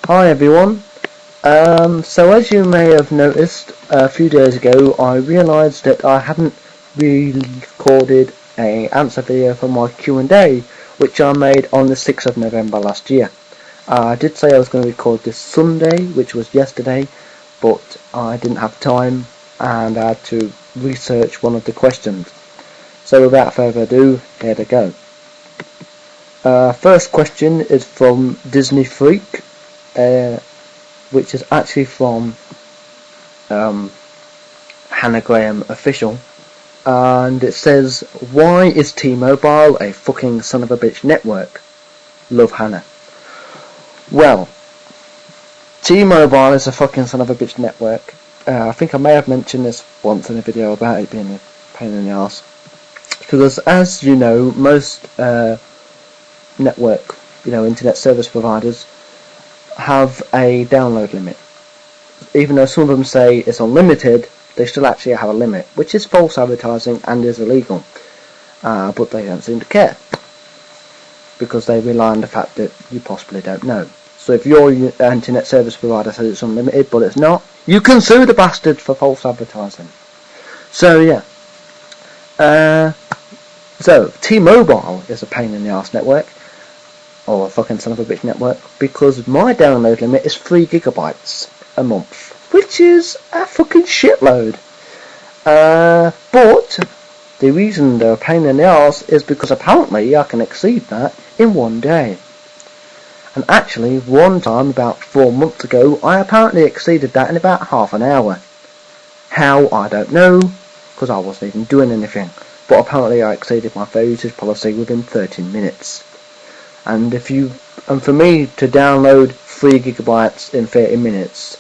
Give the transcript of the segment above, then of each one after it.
Hi everyone. So as you may have noticed a few days ago, I realised that I hadn't recorded an answer video for my Q&A, which I made on the 6th of November last year. I did say I was going to record this Sunday, which was yesterday, but I didn't have time and I had to research one of the questions. So without further ado, here they go. First question is from Disney Freak, which is actually from Hannah Graham Official, and it says, "Why is T-Mobile a fucking son of a bitch network? Love, Hannah." Well, T-Mobile is a fucking son of a bitch network. I think I may have mentioned this once in a video about it being a pain in the arse, because as you know, most network, internet service providers have a download limit. Even though some of them say it's unlimited, they still actually have a limit, which is false advertising and is illegal. But they don't seem to care, because they rely on the fact that you possibly don't know. So if your internet service provider says it's unlimited but it's not, you can sue the bastard for false advertising. So yeah. So T-Mobile is a pain in the arse network, or a fucking son of a bitch network, because my download limit is 3 gigabytes a month, which is a fucking shitload. But the reason they're a pain in the arse is because apparently I can exceed that in one day. And actually, one time about 4 months ago, I apparently exceeded that in about half an hour. How, I don't know, because I wasn't even doing anything. But apparently I exceeded my fair usage policy within 13 minutes. And for me to download 3 gigabytes in 30 minutes,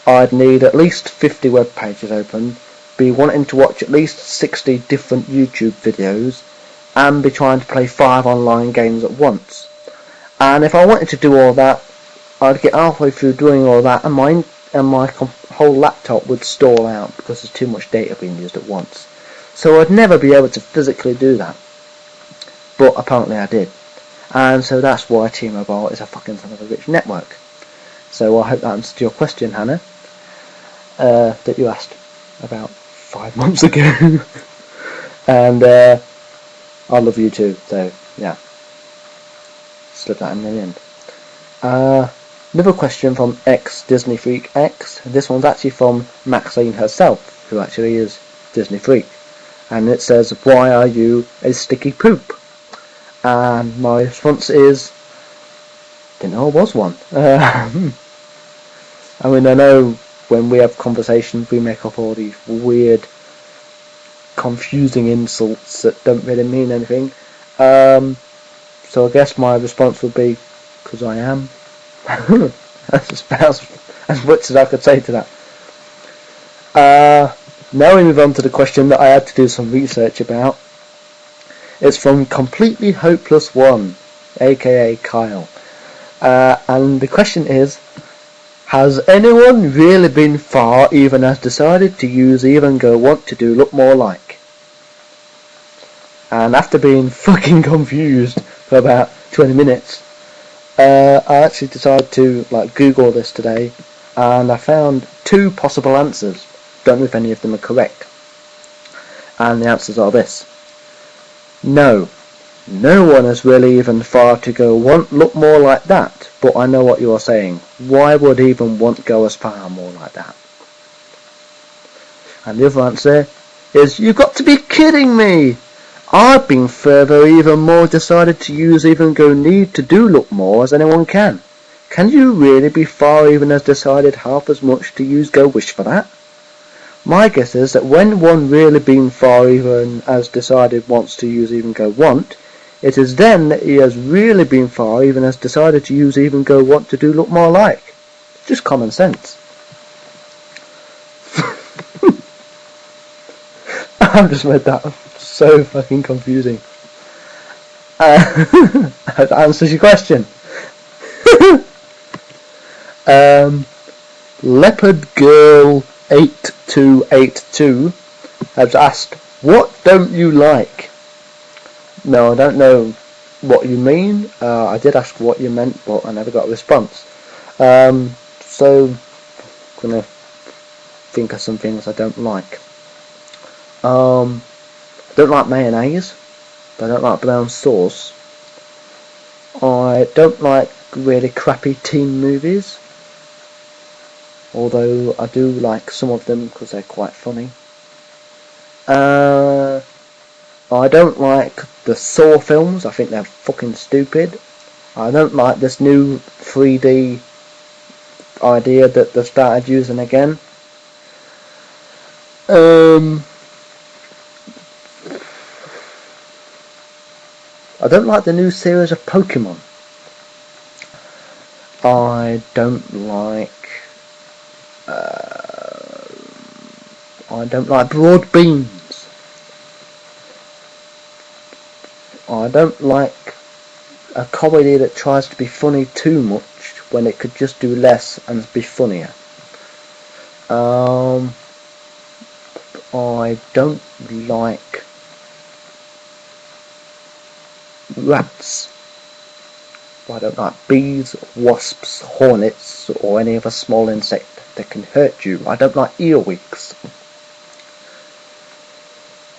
I'd need at least 50 web pages open, be wanting to watch at least 60 different YouTube videos, and be trying to play 5 online games at once. And if I wanted to do all that, I'd get halfway through doing all that, and my whole laptop would stall out because there's too much data being used at once. So I'd never be able to physically do that. But apparently I did. And so that's why T-Mobile is a fucking son of a bitch network. So I hope that answered your question, Hannah, that you asked about 5 months ago. And I love you too, so yeah. Slip that in the end. Another question from Disney Freak X. This one's actually from Maxine herself, who actually is Disney Freak. And it says, "Why are you a sticky poop?" And my response is, didn't know I was one. I mean, I know when we have conversations we make up all these weird, confusing insults that don't really mean anything. So I guess my response would be, because I am. That's about as much as I could say to that. Now we move on to the question that I had to do some research about. It's from Completely Hopeless One, aka Kyle. And the question is, has anyone really been far even has decided to use even go want to do look more like? And after being fucking confused for about 20 minutes, I actually decided to Google this today, and I found 2 possible answers. Don't know if any of them are correct. And the answers are this. No one has really even far to go want look more like that, but I know what you are saying. Why would even want go as far more like that? And the other answer is, you've got to be kidding me! I've been further even more decided to use even go need to do look more as anyone can. Can you really be far even as decided half as much to use go wish for that? My guess is that when one really been far even as decided wants to use even go want, it is then that he has really been far even as decided to use even go want to do look more like. It's just common sense. I've just read that. So fucking confusing. That answers your question. Leopard Girl 8282 has asked, "What don't you like?" No, I don't know what you mean. I did ask what you meant, but I never got a response. So I'm gonna think of some things I don't like. I don't like mayonnaise. I don't like brown sauce. I don't like really crappy teen movies, although I do like some of them because they're quite funny. I don't like the Saw films. I think they're fucking stupid. I don't like this new 3D idea that they started using again. I don't like the new series of Pokemon. I don't like broad beans. I don't like a comedy that tries to be funny too much when it could just do less and be funnier. I don't like rats. I don't like bees, wasps, hornets, or any other small insect that can hurt you. I don't like earwigs.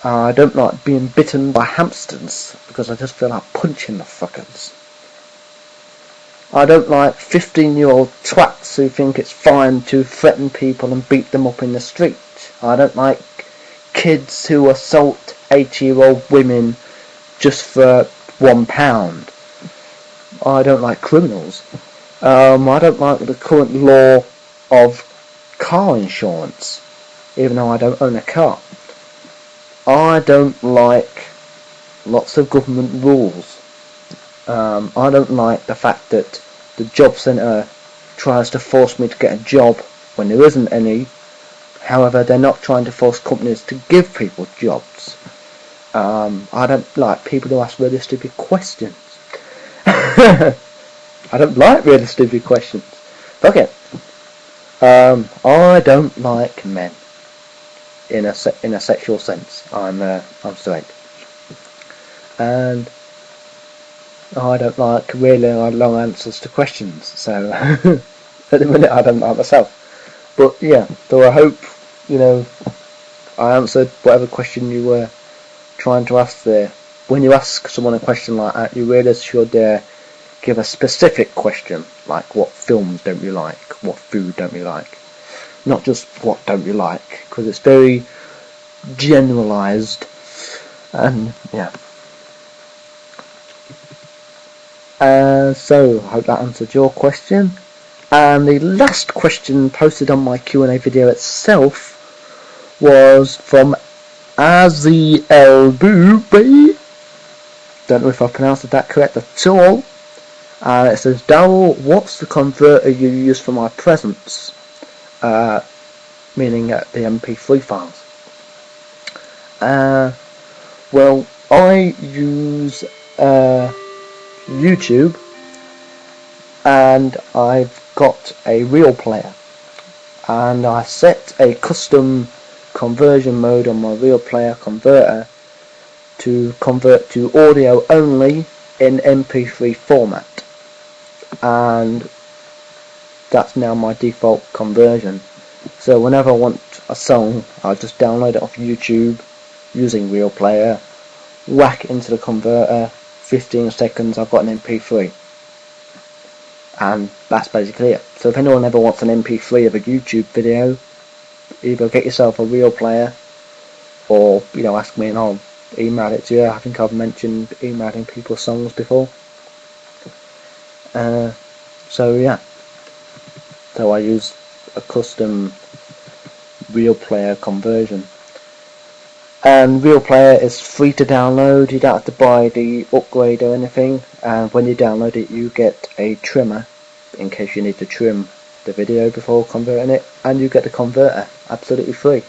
I don't like being bitten by hamsters because I just feel like punching the fuckers. I don't like 15-year-old twats who think it's fine to threaten people and beat them up in the street. I don't like kids who assault 80-year-old women just for £1. I don't like criminals. I don't like the current law of car insurance, even though I don't own a car. I don't like lots of government rules. I don't like the fact that the job centre tries to force me to get a job when there isn't any. However, they're not trying to force companies to give people jobs. I don't like people who ask really stupid questions. I don't like really stupid questions. Okay. I don't like men in a sexual sense. I'm straight, and I don't like really long answers to questions. So at the minute, I don't like myself. But yeah, so I hope I answered whatever question you were trying to ask there. When you ask someone a question like that, you really should give a specific question, like what films don't you like, what food don't you like, not just what don't you like, because it's very generalised, and yeah. So I hope that answered your question. And the last question posted on my Q&A video itself was from Azzy El Booby. Don't know if I pronounced that correct at all. And it says, Daryl, what's the converter you use for my presents? Meaning the MP3 files. Well, I use YouTube, and I've got a real player, and I set a custom conversion mode on my real player converter to convert to audio only in MP3 format, and that's now my default conversion. So whenever I want a song, I'll just download it off YouTube using real player, whack it into the converter, 15 seconds, I've got an MP3. And that's basically it. So if anyone ever wants an MP3 of a YouTube video, either get yourself a real player, or ask me and I'll email it to you. I think I've mentioned emailing people songs before. So yeah. So I use a custom real player conversion. And Real Player is free to download. You don't have to buy the upgrade or anything. And when you download it, you get a trimmer in case you need to trim the video before converting it. And you get the converter absolutely free.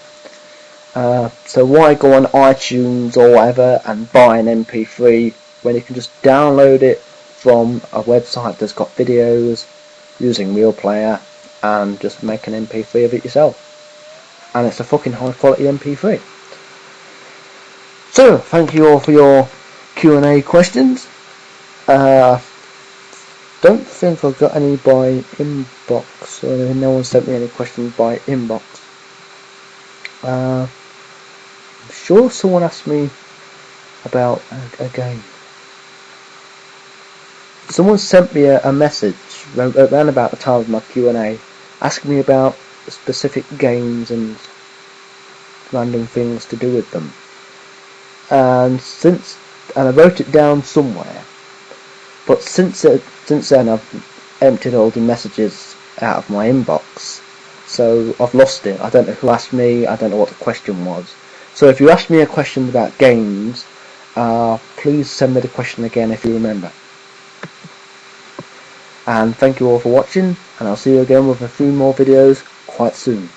So why go on iTunes or whatever and buy an MP3 when you can just download it from a website that's got videos using Real Player and just make an MP3 of it yourself. And it's a fucking high quality MP3. So, thank you all for your Q&A questions. don't think I got any by inbox, or no one sent me any questions by inbox. I'm sure someone asked me about a game. Someone sent me a message around about the time of my Q&A, asking me about specific games and random things to do with them. And I wrote it down somewhere. But since then I've emptied all the messages out of my inbox. So I've lost it. I don't know who asked me, I don't know what the question was. So if you ask me a question about games, please send me the question again if you remember. And thank you all for watching, and I'll see you again with a few more videos quite soon.